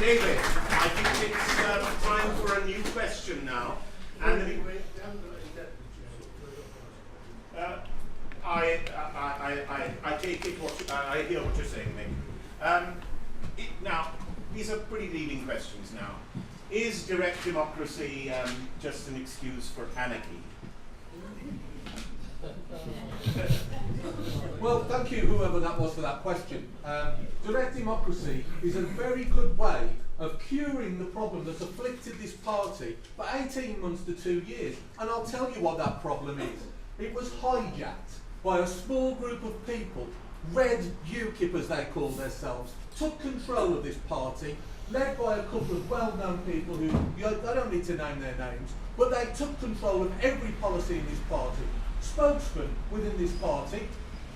David, I think it's time for a new question now. And I take it I hear what you're saying, Mick. Now, these are pretty leading questions now. Is direct democracy just an excuse for anarchy? Well, thank you, whoever that was, for that question. Direct democracy is a very good way of curing the problem that's afflicted this party for 18 months to 2 years. And I'll tell you what that problem is. It was hijacked by a small group of people, red UKIP as they call themselves, took control of this party, led by a couple of well-known people who, I don't need to name their names, but they took control of every policy in this party. Spokesmen within this party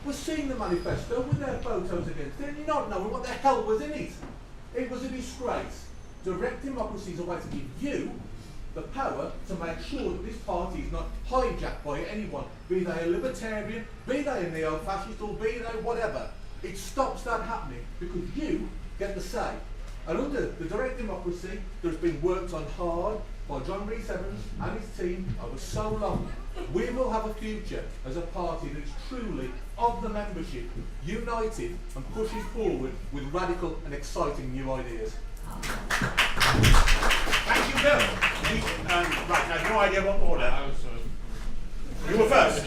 were seeing the manifesto with their photos against it, and not knowing what the hell was in it. It was a disgrace. Direct democracy is a way to give you the power to make sure that this party is not hijacked by anyone, be they a libertarian, be they a neo-fascist, or be they whatever. It stops that happening because you get the say. And under the direct democracy that has been worked on hard by John Rhys-Evans and his team over so long, we will have a future as a party that is truly of the membership, united and pushes forward with radical and exciting new ideas. Thank you, Bill. Right, I have no idea what order. You were first.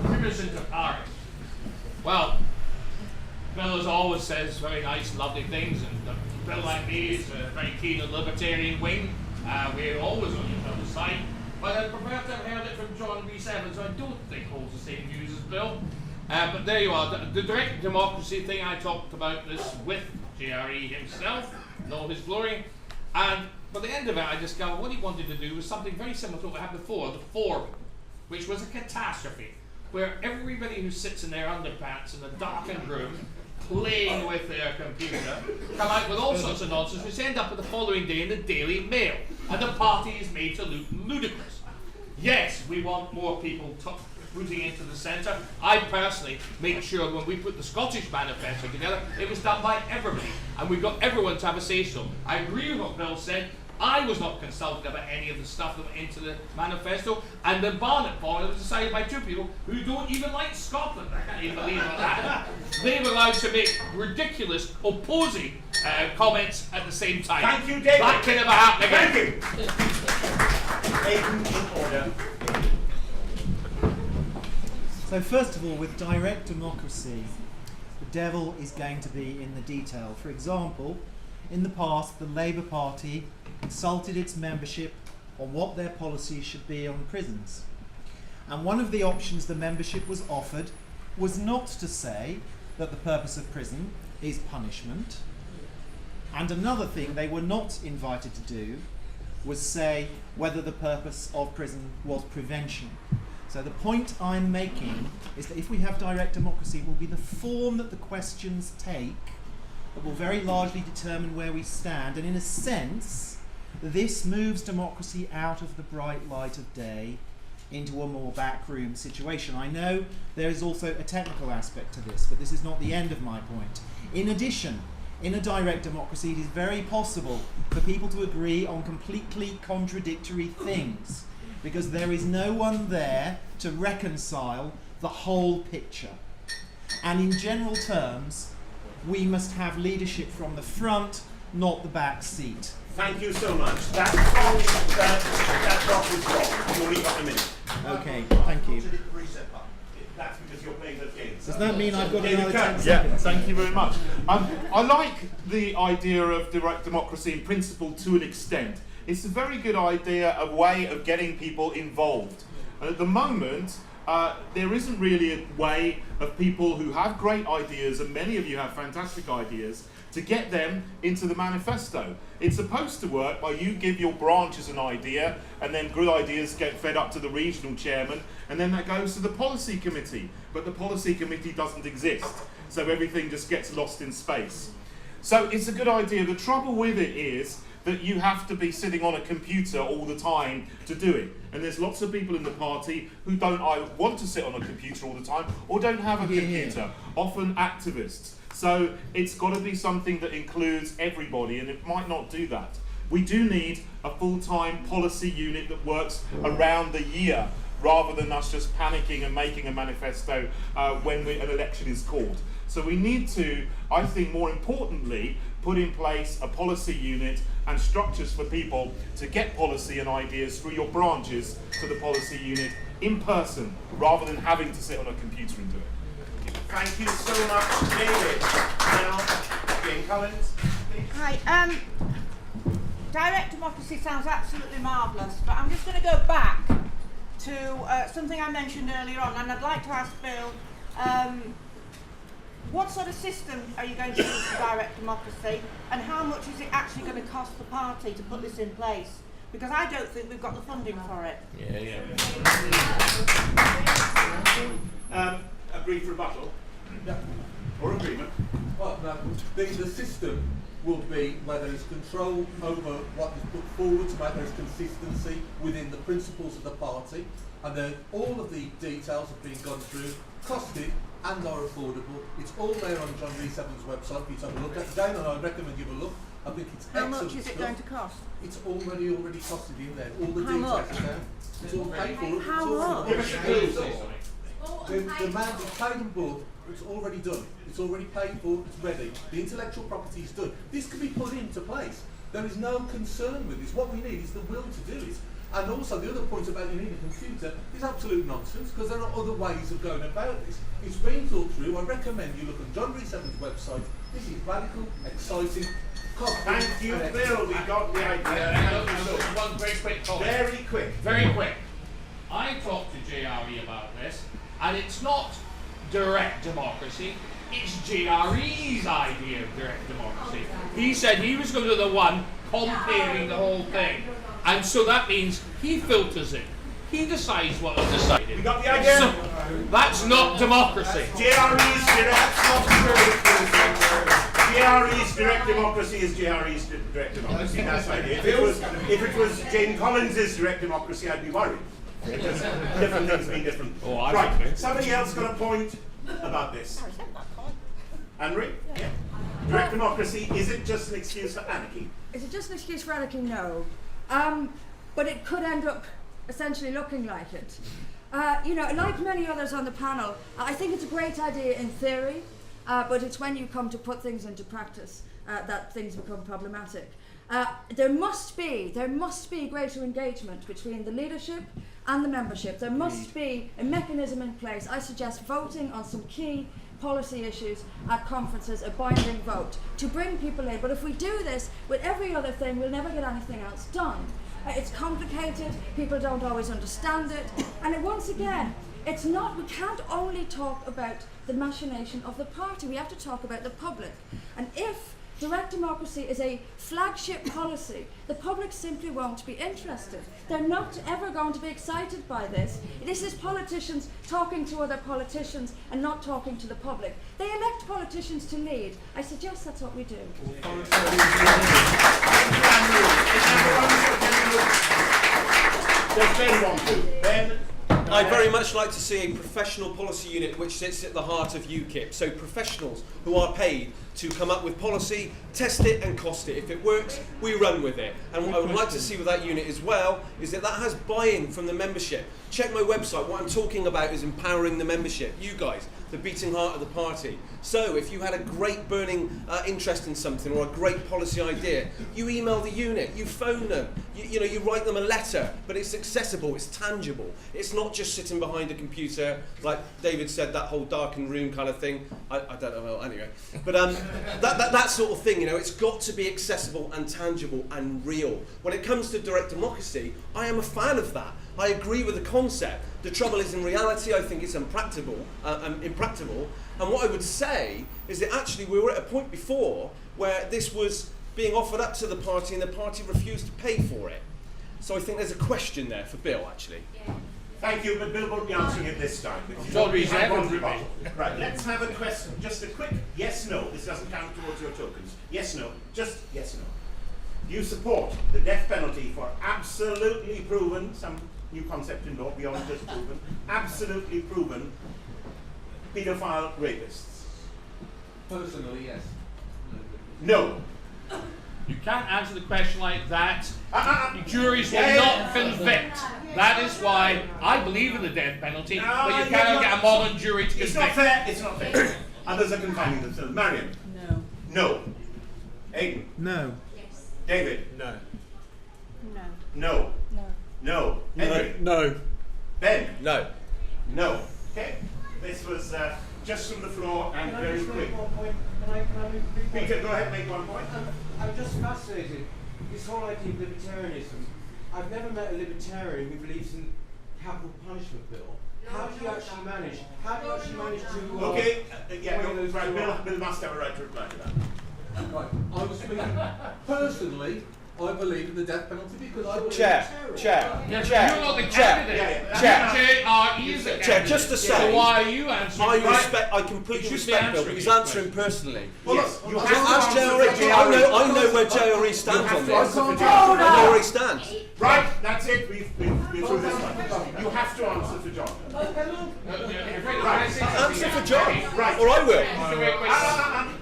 Emerson to Paris. Well, Bill, as always, says very nice, lovely things, and Bill, like me, is very keen on the libertarian wing. We're always on each other's side. But I prefer to have heard it from John Rhys-Evans, who I don't think holds the same views as Bill. But there you are. The direct democracy thing, I talked about this with JRE himself, in all his glory. And by the end of it, I discovered what he wanted to do was something very similar to what had before, the Forum, which was a catastrophe, where everybody who sits in their underpants in a darkened room, playing with their computer, come out with all sorts of nonsense, which end up with the following day in the Daily Mail, and the party is made to look ludicrous. Yes, we want more people rooting into the centre. I personally made sure when we put the Scottish manifesto together, it was done by everybody, and we got everyone to have a say-so. I agree with what Bill said. I was not consulted about any of the stuff that went into the manifesto, and the Barnett formula was decided by two people who don't even like Scotland. I can't even believe that. They were allowed to make ridiculous opposing comments at the same time. Thank you, David. That can never happen again. Thank you. So first of all, with direct democracy, the devil is going to be in the detail. For example, in the past, the Labour Party consulted its membership on what their policy should be on prisons. And one of the options the membership was offered was not to say that the purpose of prison is punishment. And another thing they were not invited to do was say whether the purpose of prison was prevention. So the point I'm making is that if we have direct democracy, it will be the form that the questions take that will very largely determine where we stand. And in a sense, this moves democracy out of the bright light of day into a more backroom situation. I know there is also a technical aspect to this, but this is not the end of my point. In addition, in a direct democracy, it is very possible for people to agree on completely contradictory things, because there is no one there to reconcile the whole picture. And in general terms, we must have leadership from the front, not the back seat. Thank you so much. That clock is wrong. You only got a minute. Okay, thank you. That's because you're playing those games. Does that mean I've got another 10 Yeah, seconds? thank you very much. I like the idea of direct democracy in principle to an extent. It's a very good idea, a way of getting people involved. And at the moment, there isn't really a way of people who have great ideas, and many of you have fantastic ideas, to get them into the manifesto. It's supposed to work by you give your branches an idea, and then good ideas get fed up to the regional chairman, and then that goes to the policy committee. But the policy committee doesn't exist, so everything just gets lost in space. So it's a good idea. The trouble with it is that you have to be sitting on a computer all the time to do it. And there's lots of people in the party who don't either want to sit on a computer all the time or don't have a computer, often activists. So it's got to be something that includes everybody, and it might not do that. We do need a full-time policy unit that works around the year, rather than us just panicking and making a manifesto when an election is called. So we need to, I think more importantly, put in place a policy unit and structures for people to get policy and ideas through your branches to the policy unit in person, rather than having to sit on a computer and do it. Thank you so much, David. Now, Jane Collins, please. Hi. Direct democracy sounds absolutely marvellous, but I'm just going to go back to something I mentioned earlier on, and I'd like to ask Bill, what sort of system are you going to use for direct democracy, and how much is it actually going to cost the party to put this in place? Because I don't think we've got the funding for it. A brief rebuttal. Or agreement. Well, no, the system will be where there is control over what is put forward to make there is consistency within the principles of the party, and then all of the details have been gone through, costed and are affordable. It's all there on John Rees-Evans' website for you to have a look at. Again, and I recommend you have a look. I think it's How excellent much is it stuff. going to cost? It's already costed in there. All the How details much? are there. It's all paid for. How It's all much? in Give us a there. clue. The amount is paid and bought, it's already done. It's already paid for, it's ready. The intellectual property is done. This can be put into place. There is no concern with this. What we need is the will to do it. And also the other point about you need a computer is absolute nonsense, because there are other ways of going about this. It's been thought through. I recommend you look on John Rees-Evans' website. This is radical, exciting, Thank you, Bill. We got the idea. One very quick comment. Very quick. Very quick. I talked to JRE about this, and it's not direct democracy, it's JRE's idea of direct democracy. He said he was going to be the one comparing the whole thing. And so that means he filters it. He decides what is decided. We got the idea. So, that's not democracy. JRE's direct democracy is JRE's direct democracy. That's the idea. If it was Jane Collins' direct democracy, I'd be worried. Because different things mean different. Oh, I right. agree. Somebody else got a point about this. Anne-Marie? Yeah. Direct democracy, is it just an excuse for anarchy? Is it just an excuse for anarchy? No. But it could end up essentially looking like it. You know, like many others on the panel, I think it's a great idea in theory, but it's when you come to put things into practice that things become problematic. There must be greater engagement between the leadership and the membership. There must be a mechanism in place. I suggest voting on some key policy issues at conferences, a binding vote, to bring people in. But if we do this with every other thing, we'll never get anything else done. It's complicated, people don't always understand it, and once again, it's not, we can't only talk about the machination of the party, we have to talk about the public. And if direct democracy is a flagship policy, the public simply won't be interested. They're not ever going to be excited by this. This is politicians talking to other politicians and not talking to the public. They elect politicians to lead. I suggest that's what we do. Does Ben want to? Ben? I'd very much like to see a professional policy unit which sits at the heart of UKIP. So professionals who are paid to come up with policy, test it and cost it. If it works, we run with it. And what I would like to see with that unit as well is that has buy-in from the membership. Check my website. What I'm talking about is empowering the membership. You guys, the beating heart of the party. So if you had a great burning interest in something or a great policy idea, you email the unit, you phone them, you write them a letter, but it's accessible, it's tangible. It's not just sitting behind a computer, like David said, that whole darkened room kind of thing. I don't know, well, anyway. But that sort of thing, it's got to be accessible and tangible and real. When it comes to direct democracy, I am a fan of that. I agree with the concept. The trouble is, in reality, I think it's impractical. And what I would say is that actually we were at a point before where this was being offered up to the party and the party refused to pay for it. So I think there's a question there for Bill, actually. Thank you, but Bill won't be answering it this time. John Rees-Evans. Right, let's have a question. Just a quick yes, no. This doesn't count towards your tokens. Yes, no. Just yes, no. Do you support the death penalty for absolutely proven, some new concept in law, beyond just proven, absolutely proven paedophile rapists? Personally, yes. No. You can't answer the question like that. The juries will Yeah. not convict. That is why I believe in the death penalty, No, but you you're cannot not- get a modern jury to It's not convict. fair, it's not fair. Others are confining themselves. Marion? No. No. Aidan? No. David? No. No. No. No. No. Henry? No. Ben? No. No. Okay. This was just from the floor and Can I very just quick. make one point? Can I make a quick point? Peter, go ahead, make one point. I'm just fascinated. This whole idea of libertarianism. I've never met a libertarian who believes in capital punishment bill. How do you actually manage? How do you actually manage to? Okay. Yeah. weigh No, those right. two Bill, up? Bill must have a right to reply to that. Right. I was speaking personally. I believe in the death penalty because I believe Chair. in terror. Chair. Yes, Chair. you're not the Chair. candidate. Yeah. He is the Chair, candidate. just to So say, why are you answering? I You completely should be respect Bill, answering but he's this answering question. personally. Yes. You have Ask to JRE. answer for I know where JRE stands have on to this. answer for I John. know where he stands. Right. That's it. We're through this one. You have to answer for John. Answer for John, Right. or I will.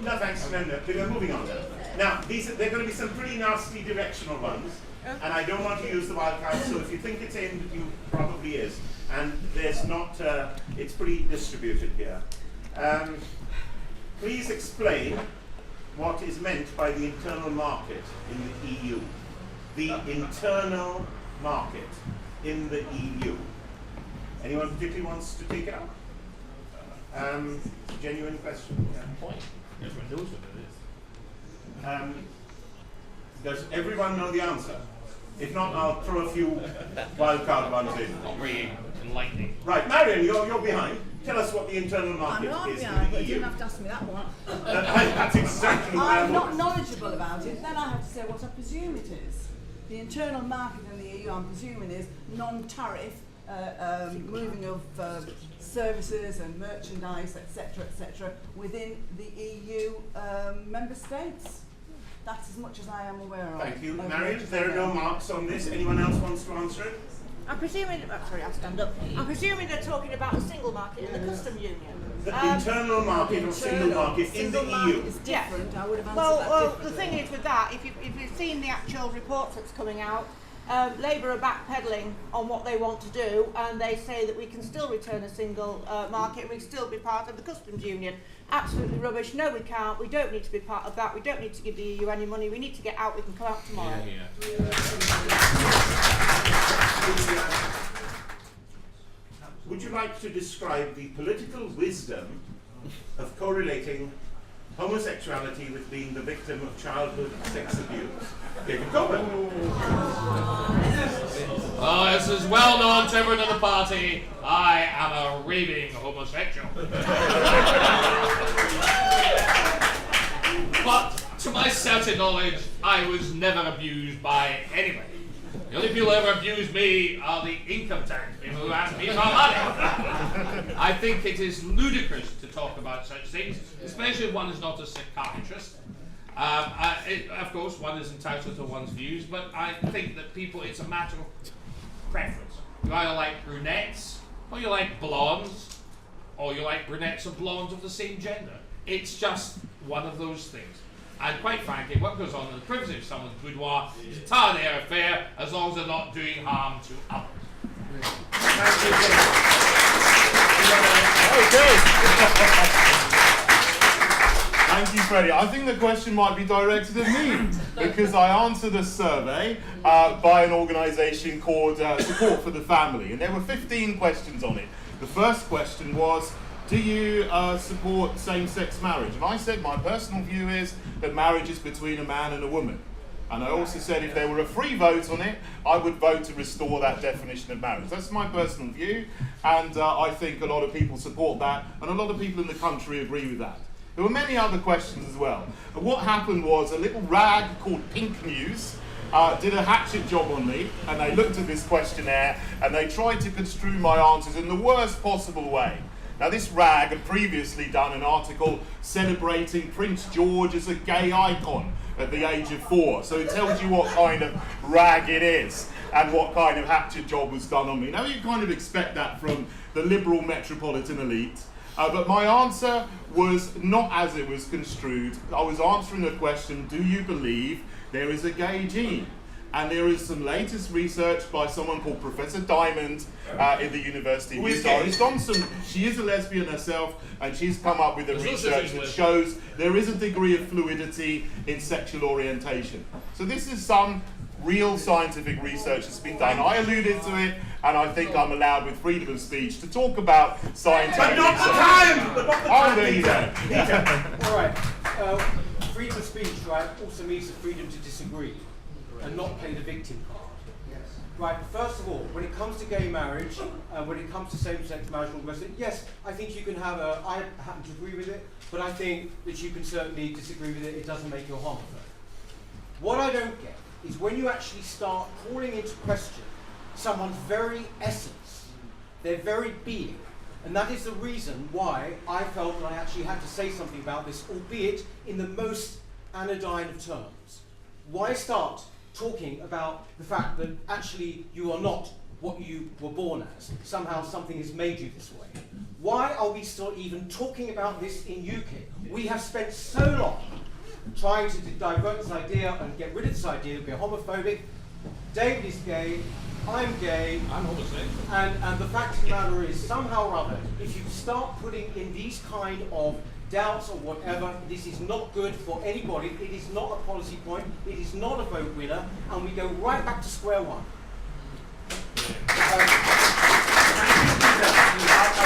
No thanks. No. We're moving on now. Now, they're going to be some pretty nasty directional ones, and I don't want to use the wild card, so if you think it's aimed at you, probably is. And there's not, it's pretty distributed here. Please explain what is meant by the internal market in the EU. The internal market in the EU. Anyone particularly wants to take it up? Genuine question. Yeah. Point. Everyone knows what it is. Does everyone know the answer? If not, I'll throw a few wildcard ones in. Not really enlightening. Right, Marion, you're behind. Tell us what the internal market is in the EU. to ask me that one. That's exactly what I'm not I'm knowledgeable about it, then I have to say what I presume it is. The internal market in the EU, I'm presuming, is non-tariff moving of services and merchandise, etc., within the EU member states. That's as much as I am aware of. Thank you. Of Marion, what there are you no know. marks on this. Anyone else wants to answer it? I'm presuming, sorry, I'll stand up. I'm presuming they're talking about the single market and the custom union. The internal market or single market in the EU. It's different. I would have answered Well, that the differently. thing is with that, if you've seen the actual report that's coming out, Labour are backpedaling on what they want to do, and they say that we can still return a single market and we can still be part of the customs union. Absolutely rubbish. No, we can't. We don't need to be part of that. We don't need to give the EU any money. We need to get out. We can come out tomorrow. Would you like to describe the political wisdom of correlating homosexuality with being the victim of childhood sex abuse? David Coburn. Oh, this is well known to everyone in the party. I am a raving homosexual. But to my certain knowledge, I was never abused by anybody. The only people who ever abuse me are the income tax people who ask me for money. I think it is ludicrous to talk about such things, especially if one is not a psychiatrist. Of course, one is entitled to one's views, but I think that people, it's a matter of preference. You either like brunettes, or you like blondes, or you like brunettes and blondes of the same gender. It's just one of those things. And quite frankly, what goes on in the privacy of someone's boudoir is entirely their affair, as long as they're not doing harm to others. Thank you, Freddie. I think the question might be directed at me because I answered a survey by an organisation called Support for the Family, and there were 15 questions on it. The first question was, do you support same-sex marriage? And I said my personal view is that marriage is between a man and a woman. And I also said if there were a free vote on it, I would vote to restore that definition of marriage. That's my personal view, and I think a lot of people support that, and a lot of people in the country agree with that. There were many other questions as well. And what happened was a little rag called Pink News did a hatchet job on me, and they looked at this questionnaire, and they tried to construe my answers in the worst possible way. Now, this rag had previously done an article celebrating Prince George as a gay icon, at the age of 4. So it tells you what kind of rag it is and what kind of hatchet job was done on me. Now you kind of expect that from the liberal metropolitan elite. But my answer was not as it was construed. I was answering a question, do you believe there is a gay gene? And there is some latest research by someone called Professor Diamond in the University of Utah. It's done some, she is a lesbian herself, and she's come up with a research that shows there is a degree of fluidity in sexual orientation. So this is some real scientific research that's been done. I alluded to it, and I think I'm allowed with freedom of speech to talk about scientific research. But not the time! But not the time! Oh, there you go. All right. Freedom of speech, right, also means the freedom to disagree and not play the victim card. Right, first of all, when it comes to gay marriage, when it comes to same-sex marriage, yes, I think you can have I happen to agree with it, but I think that you can certainly disagree with it. It doesn't make you a homophobe. What I don't get is when you actually start calling into question someone's very essence, their very being. And that is the reason why I felt that I actually had to say something about this, albeit in the most anodyne of terms. Why start talking about the fact that actually you are not what you were born as? Somehow something has made you this way. Why are we still even talking about this in UKIP? We have spent so long trying to divert this idea and get rid of this idea that we're homophobic. David is gay, I'm gay, I'm homosexual. and the fact of the matter is, somehow or other, if you start putting in these kind of doubts or whatever, this is not good for anybody. It is not a policy point, it is not a vote winner, and we go right back to square one. I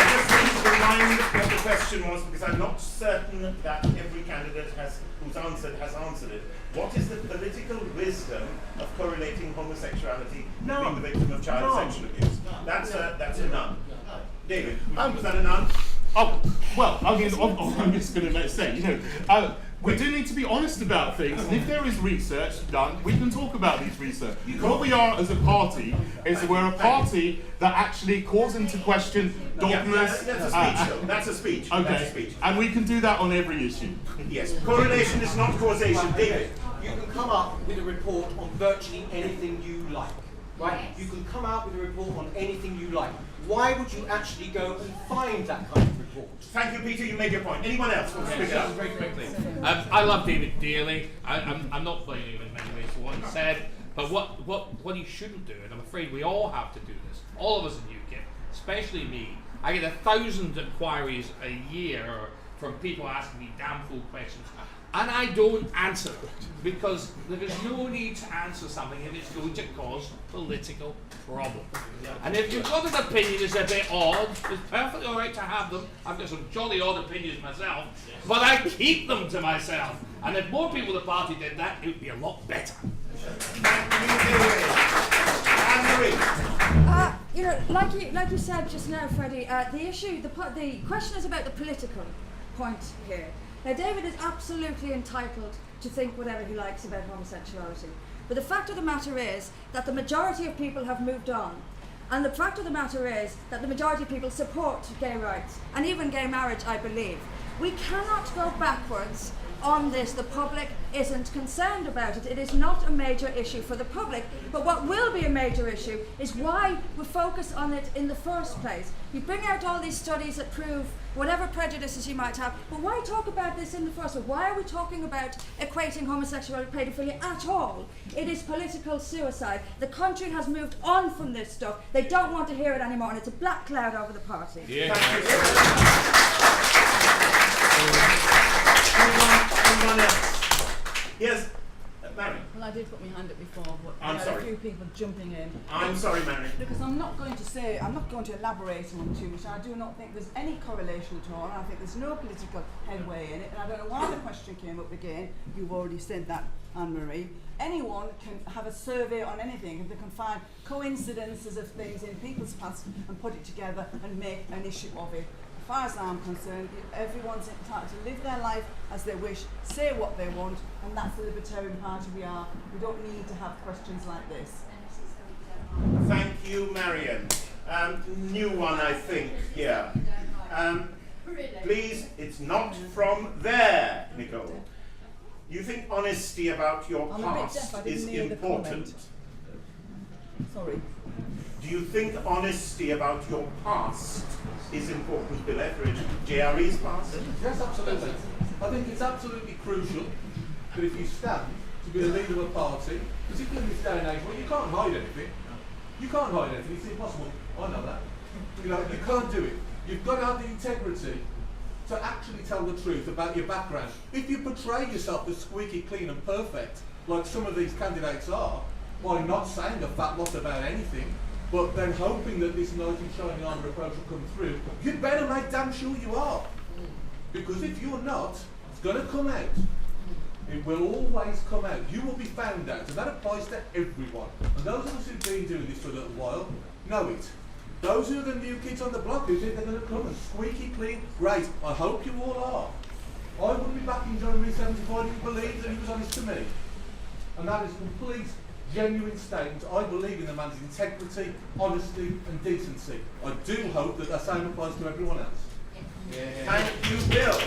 just need to remind what the question was, because I'm not certain that every candidate who's answered has answered it. What is the political wisdom of correlating homosexuality with being the victim of child sexual abuse? That's a none. David, was that a none? Oh, well, I mean, I'm just going to say, you know, we do need to be honest about things, and if there is research done, we can talk about these research. What we are as a party is that we're a party that actually calls into question dogmas. That's a speech, though. That's a speech. Okay, That's a speech. and we can do that on every issue. Yes, correlation is not causation. David. You can come up with a report on virtually anything you like, right? You can come out with a report on anything you like. Why would you actually go and find that kind of report? Thank you, Peter. You made your point. Anyone else want to speak up? Very quickly. I love David dearly. I'm not blaming him in many ways for what he said, but what he shouldn't do, and I'm afraid we all have to do this, all of us in UKIP, especially me. I get 1,000 inquiries a year from people asking me damn fool questions, and I don't answer them because there is no need to answer something if it's going to cause political problem. And if you've got an opinion that's a bit odd, it's perfectly alright to have them. I've got some jolly odd opinions myself, but I keep them to myself. And if more people in the party did that, it would be a lot better. You know, like you said just now, Freddie, the question is about the political point here. Now, David is absolutely entitled to think whatever he likes about homosexuality. But the fact of the matter is that the majority of people have moved on. And the fact of the matter is that the majority of people support gay rights, and even gay marriage, I believe. We cannot go backwards on this. The public isn't concerned about it. It is not a major issue for the public. But what will be a major issue is why we focus on it in the first place. You bring out all these studies that prove whatever prejudices you might have, but why talk about this in the first place? Why are we talking about equating homosexuality with paedophilia at all? It is political suicide. The country has moved on from this stuff. They don't want to hear it anymore, and it's a black cloud over the party. Yeah. Anyone else? Yes, Marion. Well, I did put my hand up before, but I'm there are sorry. a few people jumping in. I'm sorry, Marion. Because I'm not going to elaborate on too much. I do not think there's any correlation at all, and I think there's no political headway in it. And I don't know why the question came up again. You've already said that, Anne-Marie. Anyone can have a survey on anything, and they can find coincidences of things in people's past and put it together and make an issue of it. As far as I'm concerned, everyone's entitled to live their life as they wish, say what they want, and that's the Libertarian Party we are. We don't need to have questions like this. Thank you, Marion. New one, I think, here. Please, it's not from there, Nicole. You think honesty about your I'm a bit deaf, I past didn't is hear the important? comment. Sorry. Do you think honesty about your past is important, Bill Etheridge, JRE's past? Yes, absolutely. I think it's absolutely crucial that if you stand to be the leader of a party, particularly in this day and age, well, you can't hide anything. You can't hide anything. It's impossible. I know that. You know, you can't do it. You've got to have the integrity to actually tell the truth about your background. If you portray yourself as squeaky clean and perfect, like some of these candidates are, by not saying a fat lot about anything, but then hoping that this knight in shining armour approach will come through, you'd better make damn sure you are. Because if you're not, it's going to come out. It will always come out. You will be found out, and that applies to everyone. And those of us who've been doing this for a little while know it. Those who are the new kids on the block who think they're going to come and squeaky clean, great. I hope you all are. I wouldn't be backing John Rees 75 if he believed that he was honest to me. And that is a complete, genuine statement. I believe in the man's integrity, honesty and decency. I do hope that that same applies to everyone else. Thank you, Bill.